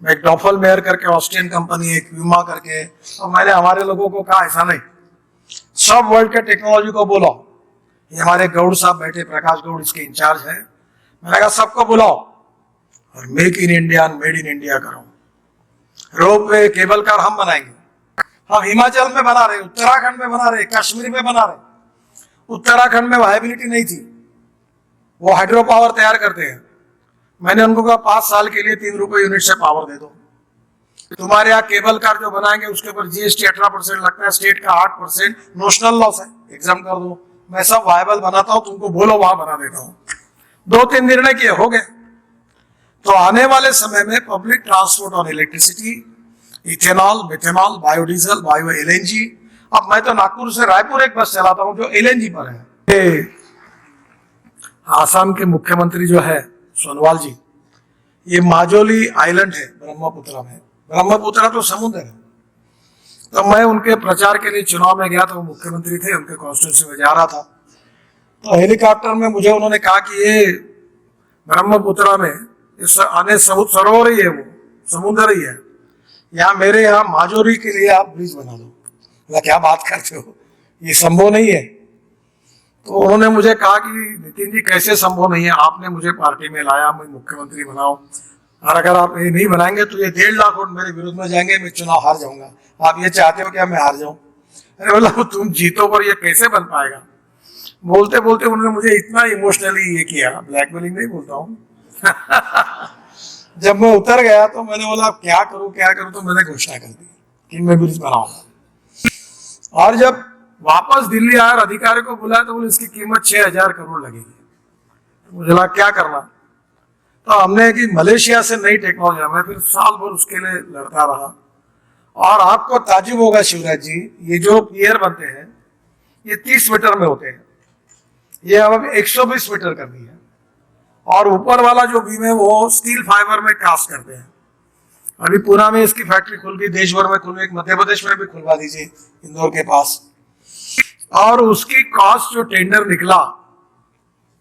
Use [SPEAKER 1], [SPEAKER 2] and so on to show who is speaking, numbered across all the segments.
[SPEAKER 1] एक डॉफल मेयर करके Austrian company, एक यूमा करके, तो मैंने हमारे लोगों को कहा ऐसा नहीं, सब वर्ल्ड के टेक्नोलॉजी को बुलाओ। ये हमारे गौड़ साहब बैठे, प्रकाश गौड़ इसके इंचार्ज है। मैंने कहा सबको बुलाओ और make in India, made in India करो। रोप वे, केबल कार हम बनाएंगे। हम हिमाचल में बना रहे, उत्तराखंड में बना रहे, कश्मीर में बना रहे। उत्तराखंड में वायबिलिटी नहीं थी, वो हाइड्रो पावर तैयार करते हैं। मैंने उनको कहा 5 साल के लिए 3 रुपए यूनिट से पावर दे दो। तुम्हारे यहाँ केबल कार जो बनाएंगे उसके ऊपर जीएसटी 18% लगता है, स्टेट का 8% नोशनल लॉस है, एग्जाम कर दो। मैं सब वायबल बनाता हूँ, तुमको बोलो वहां बना देता हूँ। 2-3 निर्णय किए, हो गए। तो आने वाले समय में public transport on electricity, ethanol, methanol, biodiesel, bio LNG. अब मैं तो नागपुर से रायपुर एक बस चलाता हूँ जो एलएनजी पर है। आसाम के मुख्यमंत्री जो है सोनवाल जी, ये माजोली आइलैंड है ब्रह्मपुत्र में। ब्रह्मपुत्र तो समुद्र है। तो मैं उनके प्रचार के लिए चुनाव में गया, तो वो मुख्यमंत्री थे, उनके कॉन्स्टिट्यूंसी में जा रहा था। तो हेलीकॉप्टर में मुझे उन्होंने कहा कि ये ब्रह्मपुत्र में इस आने सरोवर ही है, वो समुद्र ही है, यहाँ मेरे यहाँ माजोली के लिए आप ब्रिज बना दो। बोला क्या बात करते हो, ये संभव नहीं है। तो उन्होंने मुझे कहा कि नितिन जी कैसे संभव नहीं है, आपने मुझे पार्टी में लाया, मैं मुख्यमंत्री बनाऊं, और अगर आप ये नहीं बनाएंगे तो ये 1.5 लाख वोट मेरे विरुद्ध में जाएंगे, मैं चुनाव हार जाऊंगा। आप ये चाहते हो क्या मैं हार जाऊं? अरे बोला तुम जीतो पर ये कैसे बन पाएगा। बोलते बोलते उन्होंने मुझे इतना इमोशनली ये किया, ब्लैकमेलिंग नहीं बोलता हूँ। जब मैं उतर गया तो मैंने बोला क्या करूं क्या करूं, तो मैंने घोषणा कर दी कि मैं ब्रिज बनाऊंगा। और जब वापस दिल्ली आया और अधिकारी को बुलाया तो बोले इसकी कीमत 6,000 करोड़ लगेगी। मुझे लगा क्या करना, तो हमने कि मलेशिया से नई टेक्नोलॉजी, मैं फिर साल भर उसके लिए लड़ता रहा। और आपको ताजुब होगा शिवराज जी, ये जो पियर बनते हैं ये 30 मीटर में होते हैं, ये अब 120 मीटर कर दी है। और ऊपर वाला जो बीम है वो स्टील फाइबर में कास्ट करते हैं। अभी पुणे में इसकी फैक्ट्री खुल गई, देश भर में खुल गई, मध्य प्रदेश में भी खुलवा दीजिए, इंदौर के पास। और उसकी कॉस्ट जो टेंडर निकला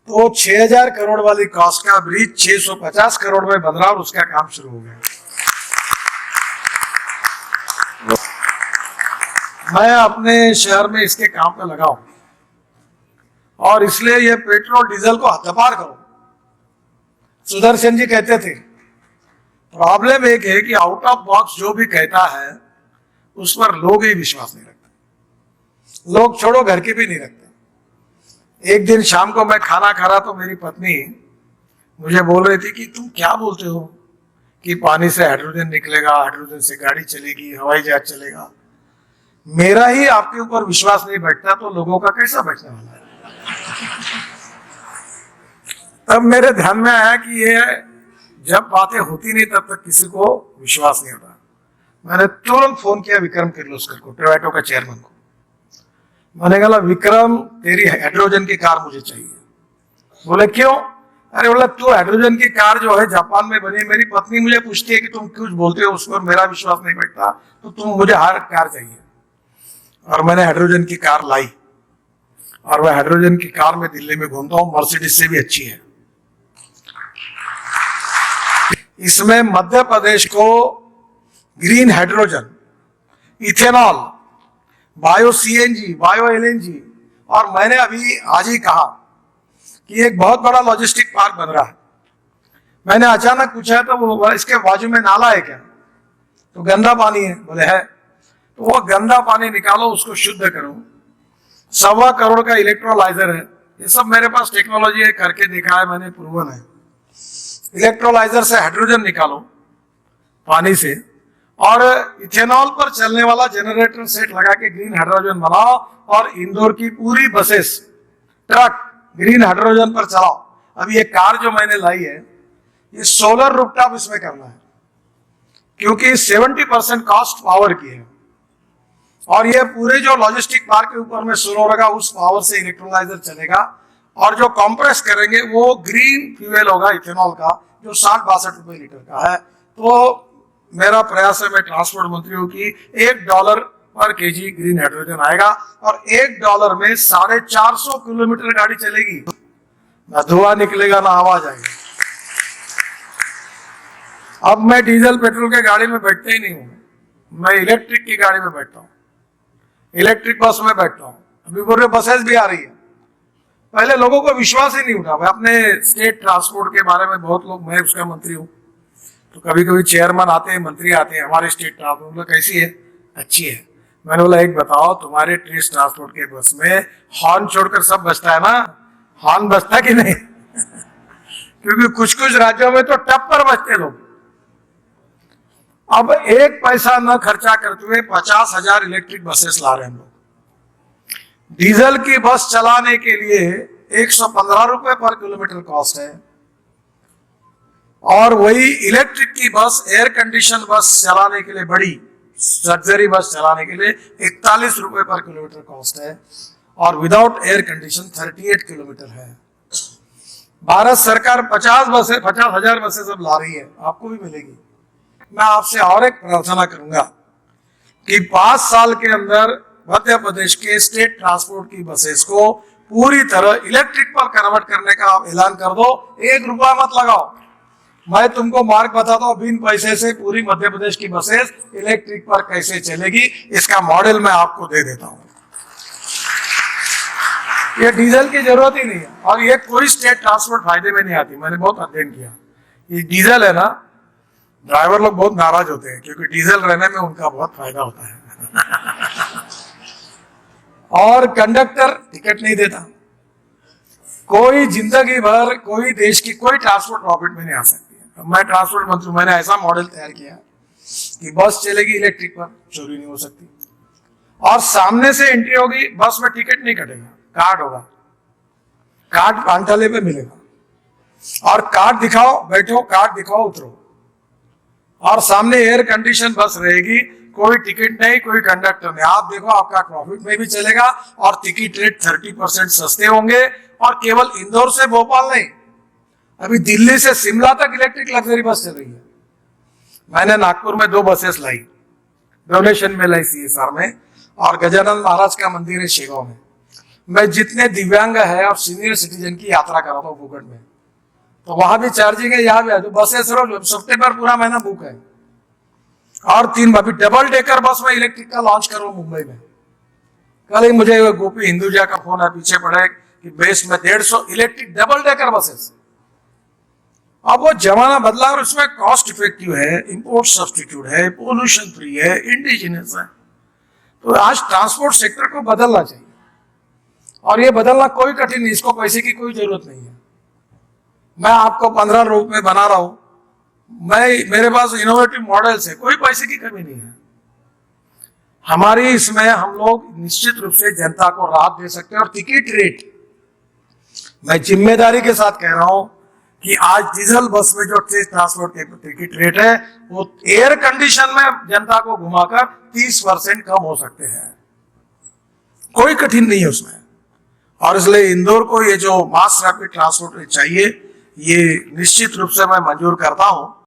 [SPEAKER 1] तो 6,000 करोड़ वाली कॉस्ट का ब्रिज 650 करोड़ में बन रहा और उसका काम शुरू हो गया। मैं अपने शहर में इसके काम पे लगा हूं, और इसलिए ये पेट्रोल डीजल को हद्दपार करो। सुदर्शन जी कहते थे प्रॉब्लम एक है कि आउट ऑफ बॉक्स जो भी कहता है उस पर लोग ही विश्वास नहीं रखते। लोग छोड़ो घर के भी नहीं रखते। एक दिन शाम को मैं खाना खा रहा तो मेरी पत्नी मुझे बोल रही थी कि तुम क्या बोलते हो कि पानी से हाइड्रोजन निकलेगा, हाइड्रोजन से गाड़ी चलेगी, हवाई जहाज चलेगा। मेरा ही आपके ऊपर विश्वास नहीं बैठता तो लोगों का कैसा बैठने वाला है। तब मेरे ध्यान में आया कि ये जब बातें होती नहीं तब तक किसी को विश्वास नहीं होता। मैंने तुरंत फोन किया विक्रम किर्लोस्कर को, टोयोटा का चेयरमैन को। मैंने कहा विक्रम तेरी हाइड्रोजन की कार मुझे चाहिए। बोले क्यों? अरे बोला तू हाइड्रोजन की कार जो है जापान में बनी, मेरी पत्नी मुझे पूछती है कि तुम कुछ बोलते हो उसको, मेरा विश्वास नहीं बैठता, तो तुम मुझे हर कार चाहिए। और मैंने हाइड्रोजन की कार लाई, और वह हाइड्रोजन की कार में दिल्ली में घूमता हूं, मर्सिडीज से भी अच्छी है। इसमें मध्य प्रदेश को green hydrogen, ethanol, bio CNG, bio LNG, और मैंने अभी आज ही कहा कि एक बहुत बड़ा लॉजिस्टिक पार्क बन रहा है। मैंने अचानक पूछा तो वो इसके बाजू में नाला है क्या, तो गंदा पानी है। बोले है, तो वो गंदा पानी निकालो, उसको शुद्ध करो। 1.25 करोड़ का इलेक्ट्रोलाइजर है। ये सब मेरे पास टेक्नोलॉजी है, करके दिखा है मैंने, प्रूवन है। इलेक्ट्रोलाइजर से हाइड्रोजन निकालो पानी से, और इथेनॉल पर चलने वाला जनरेटर सेट लगा के ग्रीन हाइड्रोजन बनाओ, और इंदौर की पूरी बसेस, ट्रक ग्रीन हाइड्रोजन पर चलाओ। अब ये कार जो मैंने लाई है ये सोलर रूफटॉप इसमें करना है, क्योंकि 70% कॉस्ट पावर की है। और ये पूरे जो लॉजिस्टिक पार्क के ऊपर में सोलर लगा, उस पावर से इलेक्ट्रोलाइजर चलेगा, और जो कंप्रेस करेंगे वो ग्रीन फ्यूएल होगा इथेनॉल का, जो 60-62 रुपए लीटर का है। तो मेरा प्रयास है, मैं ट्रांसपोर्ट मंत्री हूं, कि $1 पर केजी ग्रीन हाइड्रोजन आएगा, और $1 में 450 किलोमीटर गाड़ी चलेगी। ना धुआं निकलेगा ना आवाज आएगी। अब मैं डीजल पेट्रोल के गाड़ी में बैठता ही नहीं हूँ, मैं इलेक्ट्रिक की गाड़ी में बैठता हूँ, इलेक्ट्रिक बस में बैठता हूँ। अभी बोल रहे बसेस भी आ रही है। पहले लोगों को विश्वास ही नहीं उठा। मैं अपने स्टेट ट्रांसपोर्ट के बारे में बहुत लोग, मैं उसका मंत्री हूँ, तो कभी कभी चेयरमैन आते हैं, मंत्री आते हैं, हमारे स्टेट ट्रांसपोर्ट में कैसी है, अच्छी है। मैंने बोला एक बताओ, तुम्हारे ट्रेस ट्रांसपोर्ट के बस में हॉर्न छोड़कर सब बजता है ना, हॉर्न बजता कि नहीं? क्योंकि कुछ कुछ राज्यों में तो टप पर बजते लोग। अब एक पैसा न खर्चा करते हुए 50,000 इलेक्ट्रिक बसेस ला रहे हैं हम लोग। डीजल की बस चलाने के लिए 115 रुपए पर किलोमीटर कॉस्ट है, और वही इलेक्ट्रिक की बस, एयर कंडीशन बस चलाने के लिए, बड़ी लग्जरी बस चलाने के लिए 41 रुपए पर किलोमीटर कॉस्ट है, और विदाउट एयर कंडीशन 38 किलोमीटर है। भारत सरकार 50,000 बसें सब ला रही है, आपको भी मिलेगी। मैं आपसे और एक प्रार्थना करूंगा कि 5 साल के अंदर मध्य प्रदेश के स्टेट ट्रांसपोर्ट की बसेस को पूरी तरह इलेक्ट्रिक पर कन्वर्ट करने का आप ऐलान कर दो। 1 रुपया मत लगाओ, मैं तुमको मार्ग बताता हूं, बिन पैसे से पूरी मध्य प्रदेश की बसेस इलेक्ट्रिक पर कैसे चलेगी, इसका मॉडल मैं आपको दे देता हूं। ये डीजल की जरूरत ही नहीं है, और ये कोई स्टेट ट्रांसपोर्ट फायदे में नहीं आती। मैंने बहुत अध्ययन किया। ये डीजल है ना, ड्राइवर लोग बहुत नाराज होते हैं क्योंकि डीजल रहने में उनका बहुत फायदा होता है और कंडक्टर टिकट नहीं देता। कोई जिंदगी भर कोई देश की कोई ट्रांसपोर्ट प्रॉफिट में नहीं आ सकती है। मैं ट्रांसपोर्ट मंत्री, मैंने ऐसा मॉडल तैयार किया कि बस चलेगी इलेक्ट्रिक पर, चोरी नहीं हो सकती, और सामने से एंट्री होगी, बस में टिकट नहीं कटेगा, कार्ड होगा, कार्ड पांठाले पे मिलेगा, और कार्ड दिखाओ बैठो, कार्ड दिखाओ उतरो, और सामने एयर कंडीशन बस रहेगी, कोई टिकट नहीं, कोई कंडक्टर नहीं। आप देखो, आपका प्रॉफिट में भी चलेगा, और टिकट रेट 30% सस्ते होंगे, और केवल इंदौर से भोपाल नहीं, अभी दिल्ली से शिमला तक इलेक्ट्रिक लग्जरी बस चल रही है। मैंने नागपुर में 2 बसेस लाई, डोनेशन में लाई CSR में, और गजानन महाराज का मंदिर है शेगांव में। मैं जितने दिव्यांग है और सीनियर सिटीजन की यात्रा कराता हूँ फुकट में, तो वहां भी चार्जिंग है, यहाँ भी है। तो बसेस रोज सितंबर पूरा महीना बुक है, और 3 अभी डबल डेकर बस में इलेक्ट्रिक का लॉन्च करो मुंबई में। कल ही मुझे गोपी हिंदुजा का फोन है, पीछे पड़े कि बेस में 150 इलेक्ट्रिक डबल डेकर बसेस। अब वो जमाना बदला, और उसमें कॉस्ट इफेक्टिव है, इंपोर्ट सब्स्टिट्यूट है, पोल्यूशन फ्री है, इंडिजिनस है। तो आज ट्रांसपोर्ट सेक्टर को बदलना चाहिए, और ये बदलना कोई कठिन नहीं, इसको पैसे की कोई जरूरत नहीं है। मैं आपको 15 रूप में बना रहा हूं, मेरे पास इनोवेटिव मॉडल्स है, कोई पैसे की कमी नहीं है हमारी। इसमें हम लोग निश्चित रूप से जनता को राहत दे सकते हैं। और टिकट रेट, मैं जिम्मेदारी के साथ कह रहा हूं कि आज डीजल बस में जो ट्रांसपोर्ट के टिकट रेट है, वो एयर कंडीशन में जनता को घुमाकर 30% कम हो सकते हैं। कोई कठिन नहीं है उसमें, और इसलिए इंदौर को ये जो मास रैपिड ट्रांसपोर्ट चाहिए, ये निश्चित रूप से मैं मंजूर करता हूं।